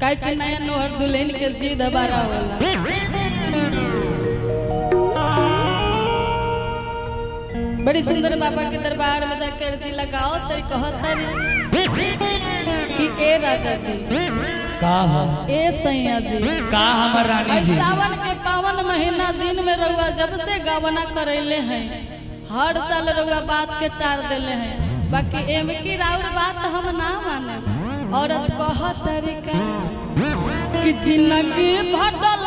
काहे के नया नोहर दुल्हन के जिद बारा होला। बड़ी सुंदर बाबा के दरबार में जाकर अर्जी लगाओ तरी कहतरी कि ए राजा जी का ए सैया जी का हमर रानी जी सावन के पावन महीना दिन में रउआ जब से गावना करैले हैं हर साल रउआ बात के टार देले हैं बाकी एमे की राउर बात हम ना माने। औरत कह तरीका कि जिंदगी भटल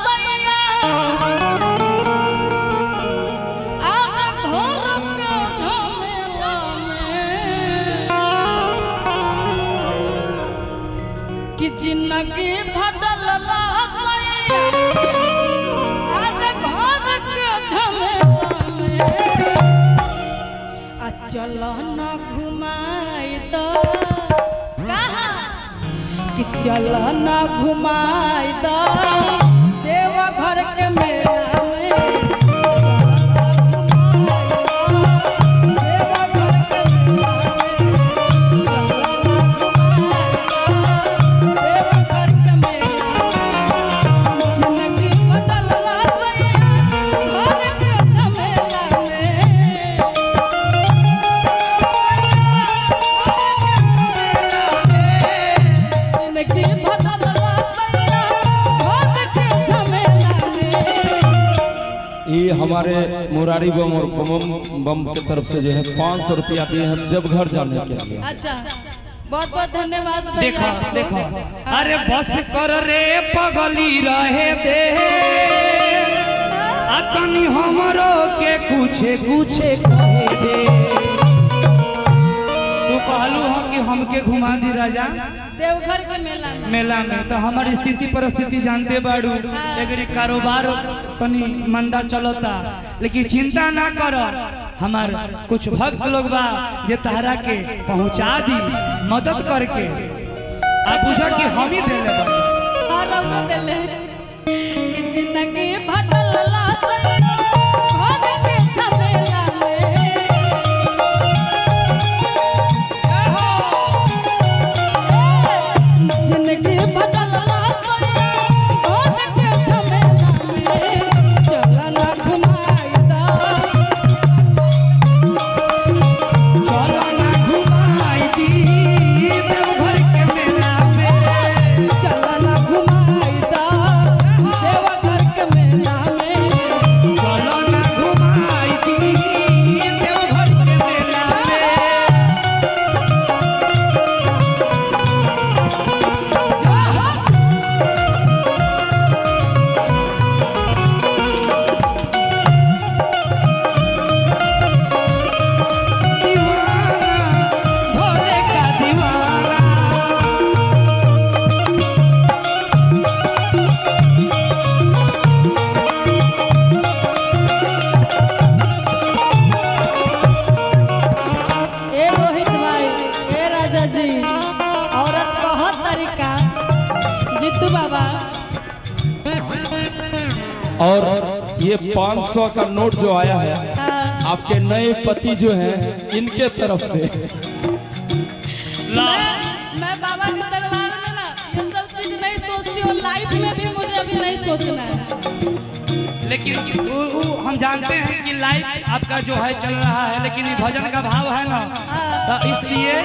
सैया कि जिंदगी भटल घर के झमेला में आ चल न घुमाई दो कहा कि चल न घुमाई दो देव घर के मेला में हमारे मुरारी बम और बम के तरफ से जो है 500 रुपया दिए हम जब घर जाने के लिए। अच्छा बहुत बहुत धन्यवाद। देखो देखो अरे बस कर रे पगली रहे दे तनी हमरो के कुछ कहे दे। तू कहलू हो कि हमके घुमा दी राजा देवघर के मेला में तो हमारी स्थिति परिस्थिति जानते बाड़ू अगर कारोबार तनी मंदा चलता लेकिन चिंता ना करो हमार कुछ भक्त लोग बा जे तहरा के पहुंचा दी मदद करके आप बुझा कि हम ही देले बानी कि जिंदगी भटल और ये 500 का नोट जो आया है आपके नए पति जो हैं इनके तरफ से। मैं बाबा के दरबार में ना ये सब चीज नहीं सोचती हूँ लाइफ में भी मुझे अभी नहीं सोचना है लेकिन हम जानते हैं कि लाइफ आपका जो है चल रहा है लेकिन भजन का भाव है ना तो इसलिए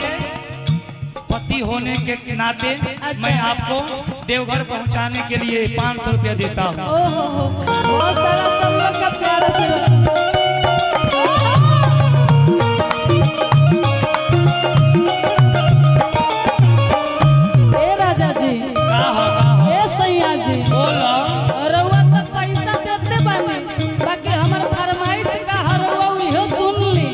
पति होने के नाते मैं आपको देवघर पहुंचाने के लिए 500 रुपया देता हूँ। बहुत सारा सब लोग का प्यार से ए राजा जी ए सैया जी बोलो रउआ तो पैसा देते बानी बाकी हमार फरमाइश का हरवा इहो सुन ली।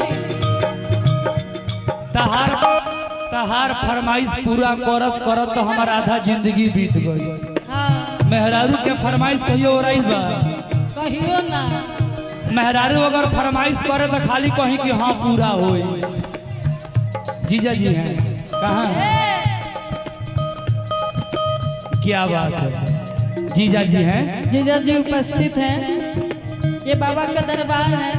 तहार फरमाइश पूरा करत करत तो हमारा आधा जिंदगी बीत गई। मेहरारू के फरमाइश कहियो रही बा कहियो ना मेहरारू अगर फरमाइश करे तो खाली कहीं कि हाँ पूरा होए। जीजा जी हैं कहाँ क्या बात है जीजा जी हैं जीजा जी उपस्थित हैं ये बाबा का दरबार है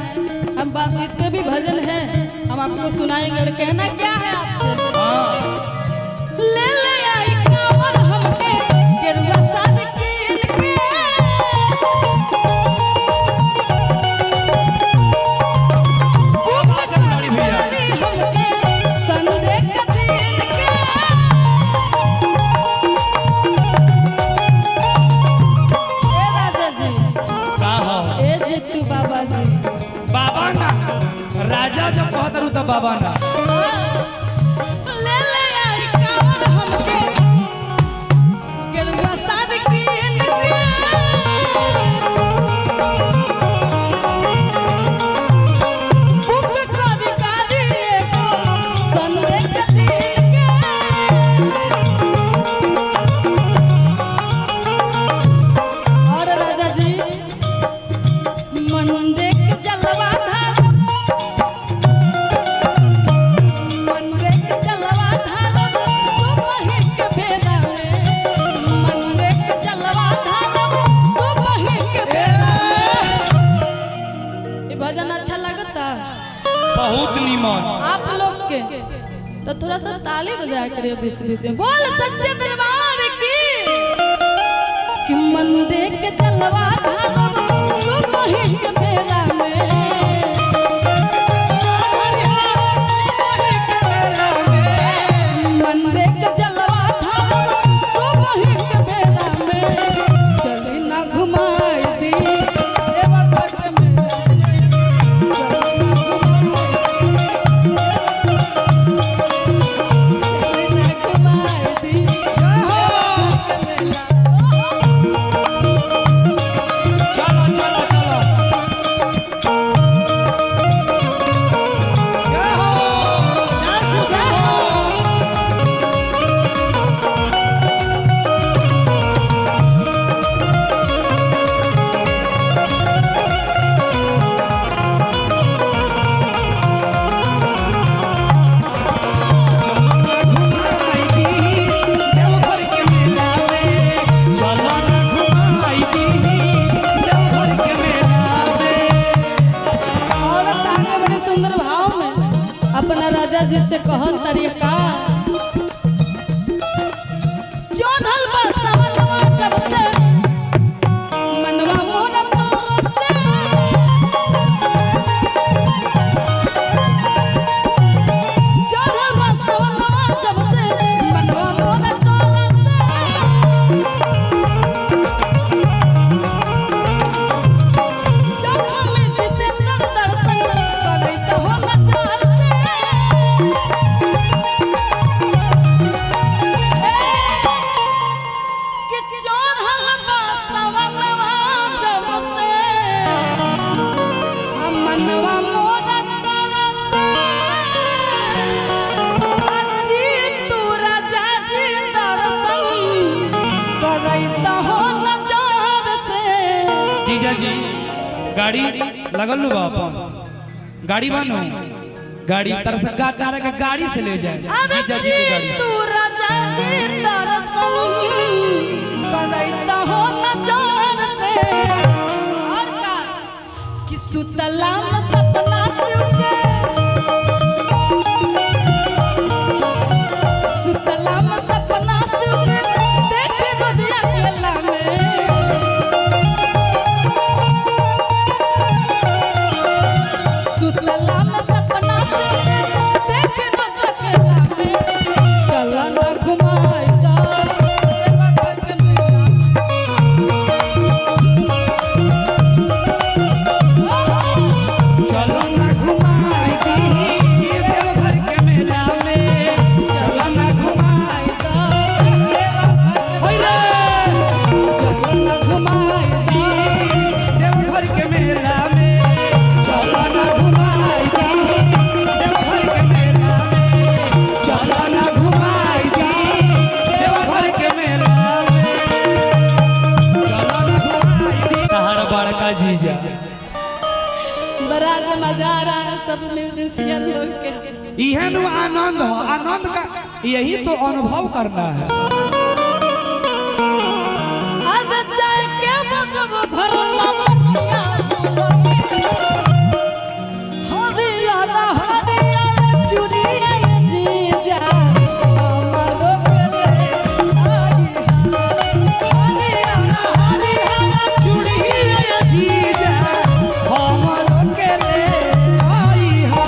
हम इस पे भी भजन है हम आपको सुनाएंगे और कहना क्या है आपसे ले ले आई कांवर हमके बाबा ना ले ले आई कावर हमके गेरुआ साड़ी की बुक करी गाड़ी एगो संडे के दिन के और राजा जी मंडे के जलवा धार मंडे के जलवा धार सुबह के बेला में मंडे के जलवा धार सुबह के बेला में। ये भजन अच्छा लगता बहुत निमन आप लोग के तो थोड़ा सा ताली बजाया करिए बीच बीच में। बोल सच्चे दरबार की कि मंडे के जलवा धार सुबह के बेला में मंडे के जलवा धार सुबह के बेला में चली ना घुमाई दी देवा घर के मेला में। चली ना घुमाई दी देवा घर के मेला। चलो चलो चलो जय हो जय हो। देवघर के मेला में चलो ना घुमाई दी देवघर के मेला में। औरत आगे बड़े सुंदर भाव में अपना राजा जी से कहन तरीका चौधल बसवनवा जब से मनवा मोर तोर से चौधल बसवनवा जब से मनवा मोर तोर से जब में जितेंद्र दर्शन करैत हो नचार से कि चढ़ल बसवनवा जब से मनवा मोर तरसे अजी तू राजा जी दर्शन करैत हो नचार से। जीजा जी गाड़ी लगल नु अपन गाड़ी बनो गाड़ी तरह से गाड़ी के गाड़ी से ले जाए अरे जीजा जी की गाड़ी तू राजा जी दर्शन करैत हो नचार से। और का कि सुतला में सपना शिव के सुतला में सपना शिव के देखे रोजिया केला में सुतला में सपना शिव के देखे रोजिया केला में चला ना घुमाई दा देवा घर के मेला में। चलो ना घुमाई दी देवघर के मेला में चलो ना घुमाई होय रे देवघर के मेला में चलो ना घुमाई दी देवघर के मेला में चलो ना घुमाई दी देवघर के मेला में चलो ना घुमाई दी तहर बड़का जीजा बड़ा मजा आ रहा है सब म्यूजिशियन लोग के। यह नु आनंद हो आनंद का यही तो अनुभव करना है। आज जाए के बगब भरना मतिया हरियाला हरियाला चुरिया ये जीजा हमारो गले हरियाला हरियाला चुड़िया ये जीजा हमरो के ले आई हा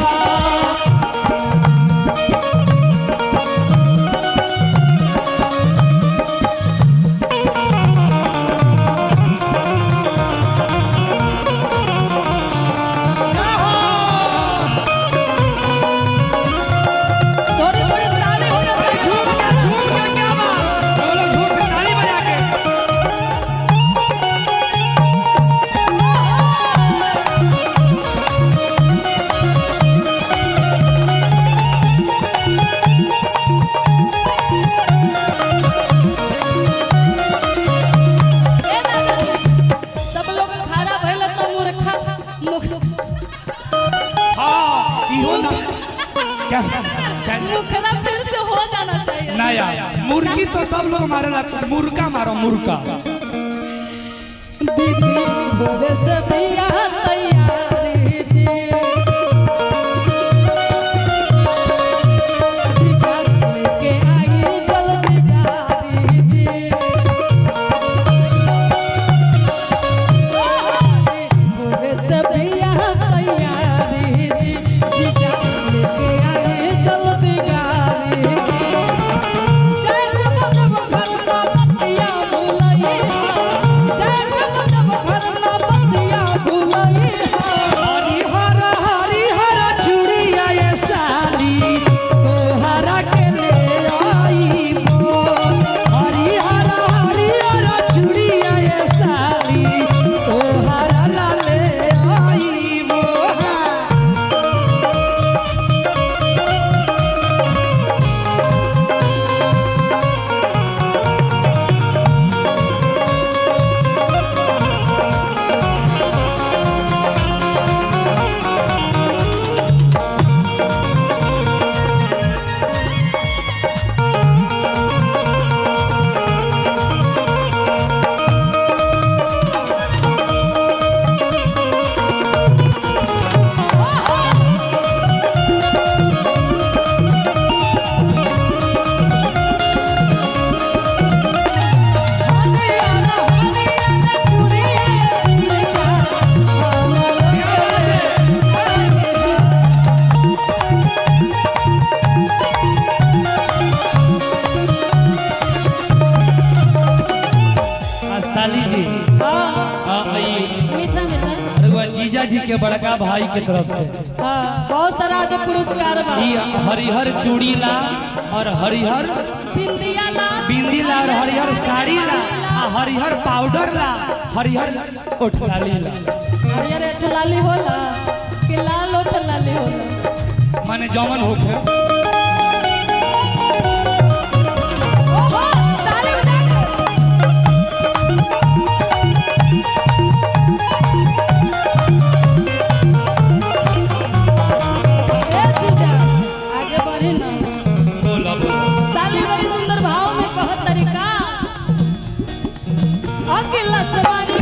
नया मुर्गी तो सब लोग मारेला, मुर्गा मारो मुर्गा। दीदी बोले से भैया तैयारी जी जीजा लेके आई जल्दी गाड़ी जी बोले से भैया तैयारी जी जीजा लेके आई जल्दी गाड़ी साली जी मीठा मीठा जीजा जी के बड़का भाई के तरफ से बहुत सारा जो पुरस्कार बा हरिहर चूड़ी ला और हरिहर बिंदिया ला और हरिहर साड़ी ला आ हरिहर पाउडर ला हरिहर ओठलाली ला। हरिहर ओठलाली होला कि लाल ओठलाली होला माने जमन होखे ओहो ताली बजा ए जीजा आगे बढ़ी ना बोला साली बड़ी सुंदर भाव में कहत तरीका अकेला सवारी